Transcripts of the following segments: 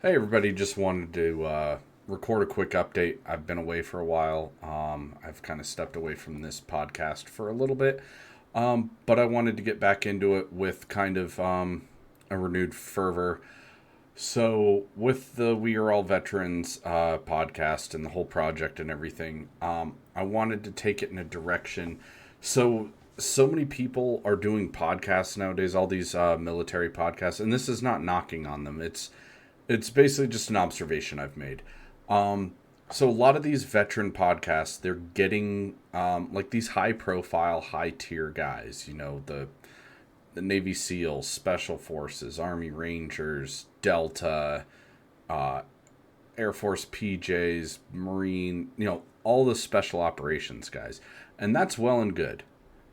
Hey everybody, just wanted to record a quick update. I've been away for a while. I've kind of stepped away from this podcast for a little bit, but I wanted to get back into it with kind of a renewed fervor. So, with the We Are All Veterans podcast and the whole project and everything, I wanted to take it in a direction. So many people are doing podcasts nowadays, all these military podcasts, and this is not knocking on them. It's basically just an observation I've made. So a lot of these veteran podcasts, they're getting like these high profile, high tier guys. You know, the Navy SEALs, Special Forces, Army Rangers, Delta, uh, Air Force PJs, Marine. You know, all the special operations guys, and that's well and good.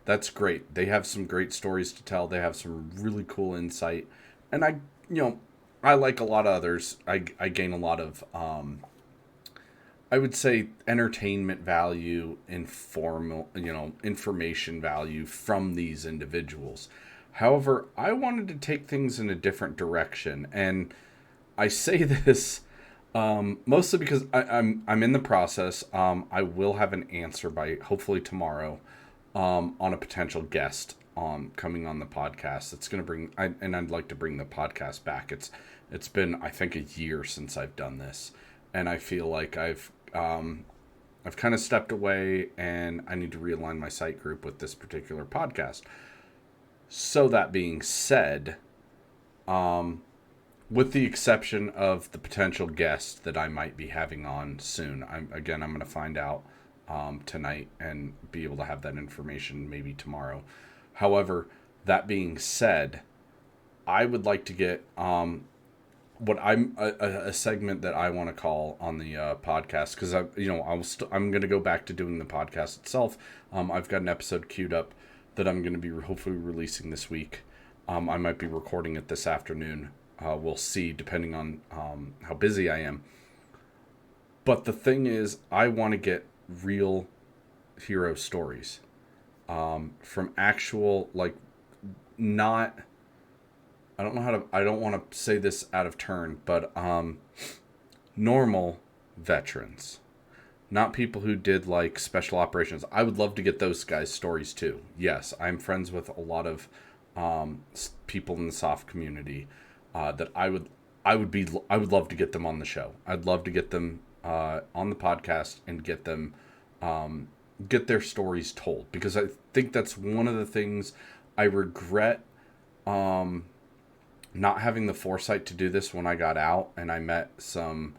That's great. They have some great stories to tell. They have some really cool insight, and you know, I like a lot of others. I gain a lot of, I would say, entertainment value, informal, information value from these individuals. However, I wanted to take things in a different direction, and I say this mostly because I'm in the process. I will have an answer by hopefully tomorrow on a potential guest coming on the podcast. It's going to and I'd like to bring the podcast back. It's been, I think, a year since I've done this, and I feel like I've kind of stepped away, and I need to realign my site group with this particular podcast. So that being said, with the exception of the potential guest that I might be having on soon, I'm going to find out tonight and be able to have that information maybe tomorrow. However, that being said, I would like to get what I'm a segment that I want to call on the podcast, because I'm going to go back to doing the podcast itself. I've got an episode queued up that I'm going to be hopefully releasing this week. I might be recording it this afternoon. We'll see, depending on how busy I am. But the thing is, I want to get real hero stories from actual, like, not, I don't want to say this out of turn, but normal veterans, not people who did like special operations. I would love to get those guys' stories too. Yes, I'm friends with a lot of people in the soft community that I would love to get them on the show. I'd love to get them on the podcast and get them get their stories told, because I think that's one of the things I regret not having the foresight to do this when I got out and I met some.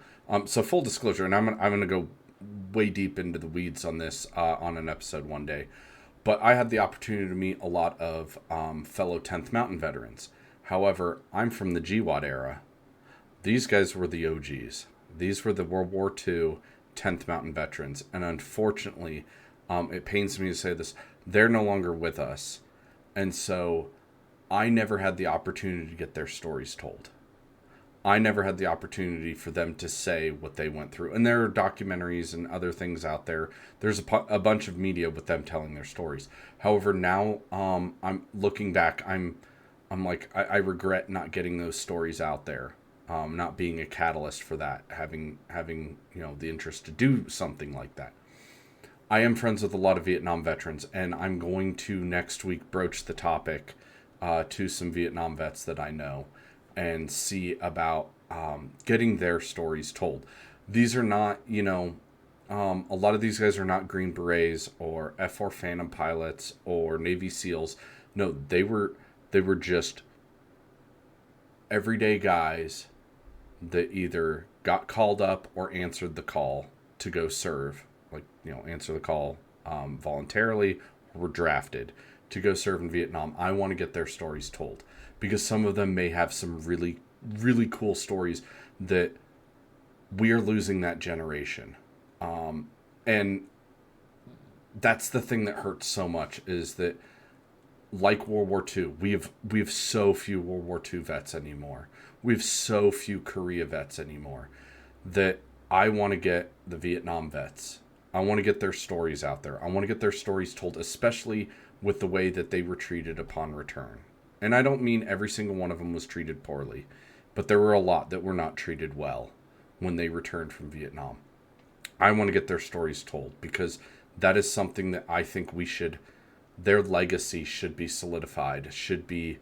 So full disclosure, and I'm gonna go way deep into the weeds on this on an episode one day, but I had the opportunity to meet a lot of fellow 10th Mountain veterans. However, I'm from the GWAT era. These guys were the OGs. These were the World War II 10th Mountain veterans, and unfortunately, it pains me to say this, they're no longer with us, and so I never had the opportunity to get their stories told. I never had the opportunity for them to say what they went through. And there are documentaries and other things out there. There's a bunch of media with them telling their stories. However, now I'm looking back. I'm like, I regret not getting those stories out there. Not being a catalyst for that. Having the interest to do something like that. I am friends with a lot of Vietnam veterans, and I'm going to next week broach the topic to some Vietnam vets that I know, and see about getting their stories told. These are not, a lot of these guys are not Green Berets or F-4 Phantom pilots or Navy SEALs. No, they were just everyday guys that either got called up or answered the call to go serve, answer the call voluntarily, or were drafted to go serve in Vietnam. I want to get their stories told, because some of them may have some really, really cool stories that we are losing that generation. And that's the thing that hurts so much, is that, like World War II, we have so few World War II vets anymore. We have so few Korea vets anymore, that I want to get the Vietnam vets. I want to get their stories out there. I want to get their stories told, especially with the way that they were treated upon return. And I don't mean every single one of them was treated poorly. but there were a lot that were not treated well when they returned from Vietnam. I want to get their stories told because that is something that I think their legacy should be solidified, should be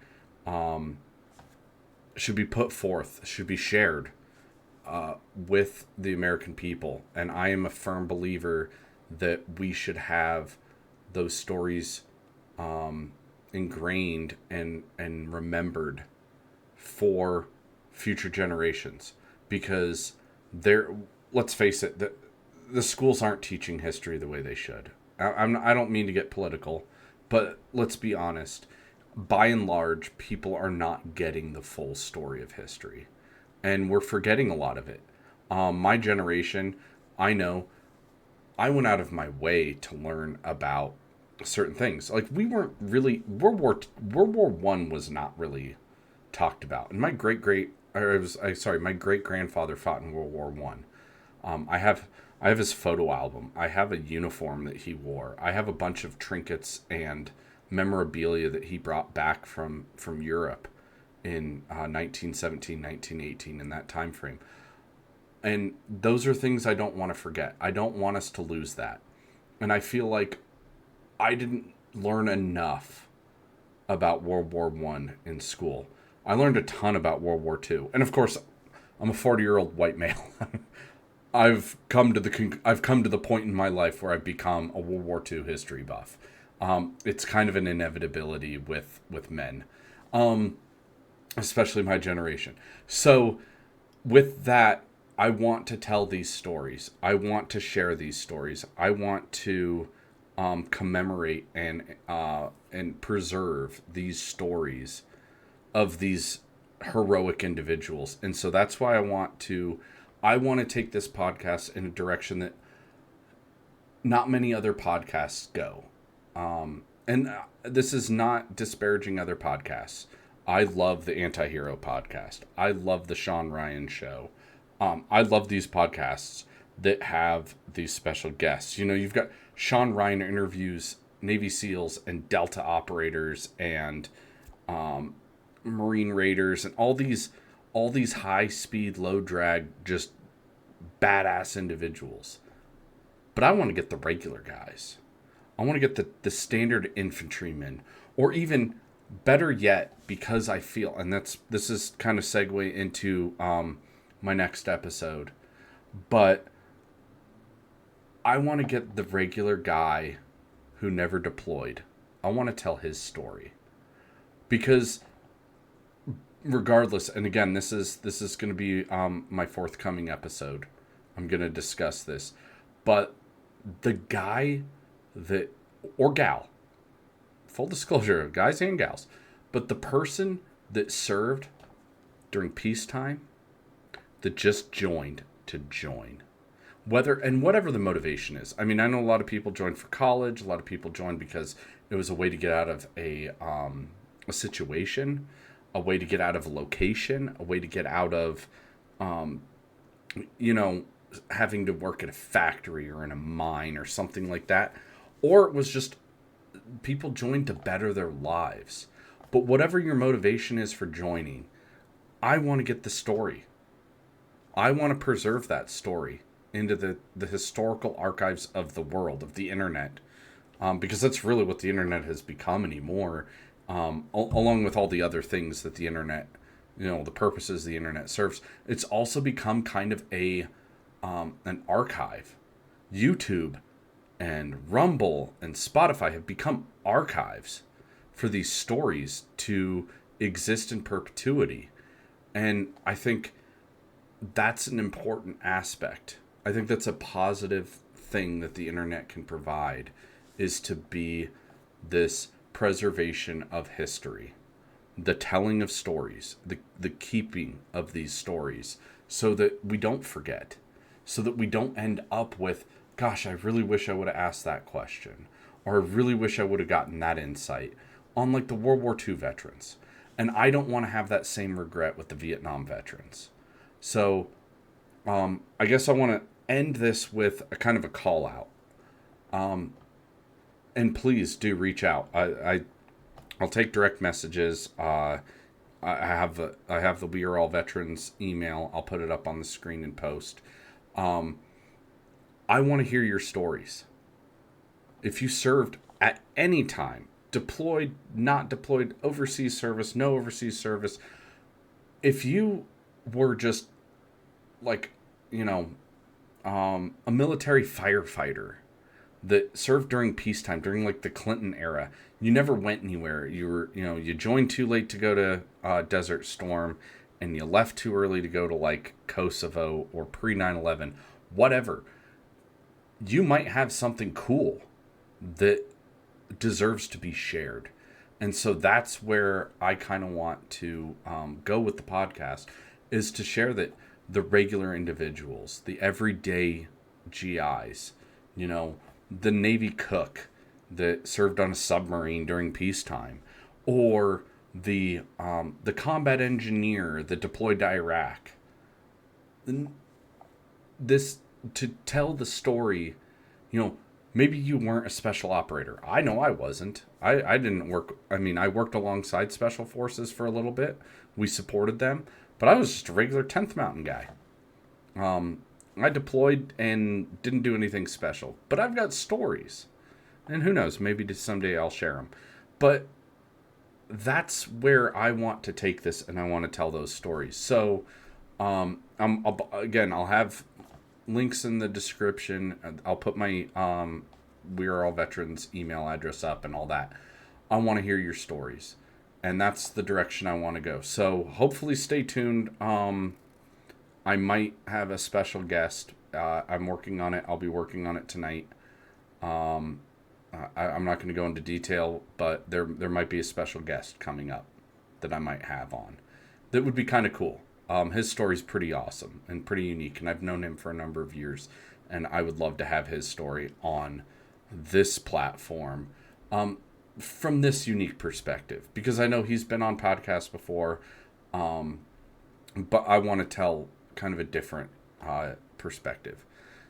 put forth, should be shared with the American people. And I am a firm believer that we should have those stories ingrained and remembered for future generations, because let's face it, the schools aren't teaching history the way they should. I don't mean to get political, but let's be honest. By and large, people are not getting the full story of history, and we're forgetting a lot of it. My generation, I know, I went out of my way to learn about certain things. Like, we weren't really World War One was not really talked about. And my great grandfather fought in World War One. I have his photo album. I have a uniform that he wore. I have a bunch of trinkets and memorabilia that he brought back from Europe in 1917, 1918, in that time frame. And those are things I don't want to forget. I don't want us to lose that. And I feel like I didn't learn enough about World War One in school. I learned a ton about World War Two. And of course, I'm a 40-year-old white male. I've come to the point in my life where I've become a World War II history buff. It's kind of an inevitability with men, especially my generation. So with that, I want to tell these stories. I want to share these stories. I want to commemorate and preserve these stories of these heroic individuals. And so that's why I want to take this podcast in a direction that not many other podcasts go. And this is not disparaging other podcasts. I love the Anti-Hero podcast. I love the Sean Ryan show. I love these podcasts that have these special guests. You know, you've got Sean Ryan interviews Navy SEALs and Delta operators and Marine Raiders and all these high speed, low drag, just badass individuals. But I want to get the regular guys. I want to get the standard infantrymen, or even better yet, because I feel, and this is kind of segue into my next episode, but I want to get the regular guy who never deployed. I want to tell his story, because regardless, and again, this is going to be my forthcoming episode. I'm going to discuss this, but the guy that, or gal, full disclosure, guys and gals, but the person that served during peacetime, that just joined to join, whatever the motivation is. I mean, I know a lot of people joined for college. A lot of people joined because it was a way to get out of a situation, a way to get out of a location, a way to get out of, having to work at a factory or in a mine or something like that. Or it was just people joined to better their lives. But whatever your motivation is for joining, I want to get the story. I want to preserve that story into the historical archives of the world, of the internet. Because that's really what the internet has become anymore. Along with all the other things that the internet, the purposes the internet serves. It's also become kind of an archive. YouTube and Rumble and Spotify have become archives for these stories to exist in perpetuity. And I think that's an important aspect. I think that's a positive thing that the internet can provide, is to be this preservation of history, the telling of stories, the keeping of these stories, so that we don't forget, so that we don't end up with, gosh, I really wish I would have asked that question, or I really wish I would have gotten that insight on, like, the World War II veterans. And I don't want to have that same regret with the Vietnam veterans. So I guess I want to end this with a kind of a call out. And please do reach out. I'll take direct messages. I have the We Are All Veterans email. I'll put it up on the screen and post. Um, I want to hear your stories. If you served at any time, deployed, not deployed, overseas service, no overseas service, if you were just like, you know, a military firefighter that served during peacetime, during like the Clinton era, you never went anywhere. You were, you joined too late to go to Desert Storm, and you left too early to go to like Kosovo or pre 9/11, whatever. You might have something cool that deserves to be shared. And so that's where I kind of want to go with the podcast, is to share that the regular individuals, the everyday GIs, the Navy cook that served on a submarine during peacetime, or the combat engineer that deployed to Iraq. This to tell the story, maybe you weren't a special operator. I know I wasn't. I didn't work. I mean, I worked alongside special forces for a little bit. We supported them, but I was just a regular 10th Mountain guy. I deployed and didn't do anything special, but I've got stories, and who knows, maybe someday I'll share them. But that's where I want to take this, and I want to tell those stories. So, I'll have links in the description. I'll put my We Are All Veterans email address up and all that. I want to hear your stories, and that's the direction I want to go. So hopefully stay tuned. I might have a special guest. I'm working on it. I'll be working on it tonight. I'm not going to go into detail, but there might be a special guest coming up that I might have on. That would be kind of cool. His story's pretty awesome and pretty unique, and I've known him for a number of years, and I would love to have his story on this platform from this unique perspective, because I know he's been on podcasts before, but I want to tell kind of a different perspective.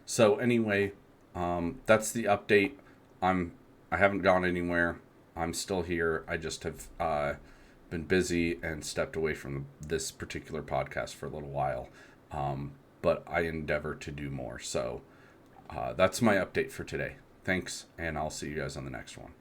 So anyway, that's the update. I haven't gone anywhere. I'm still here. I just have been busy and stepped away from this particular podcast for a little while. But I endeavor to do more. So that's my update for today. Thanks, and I'll see you guys on the next one.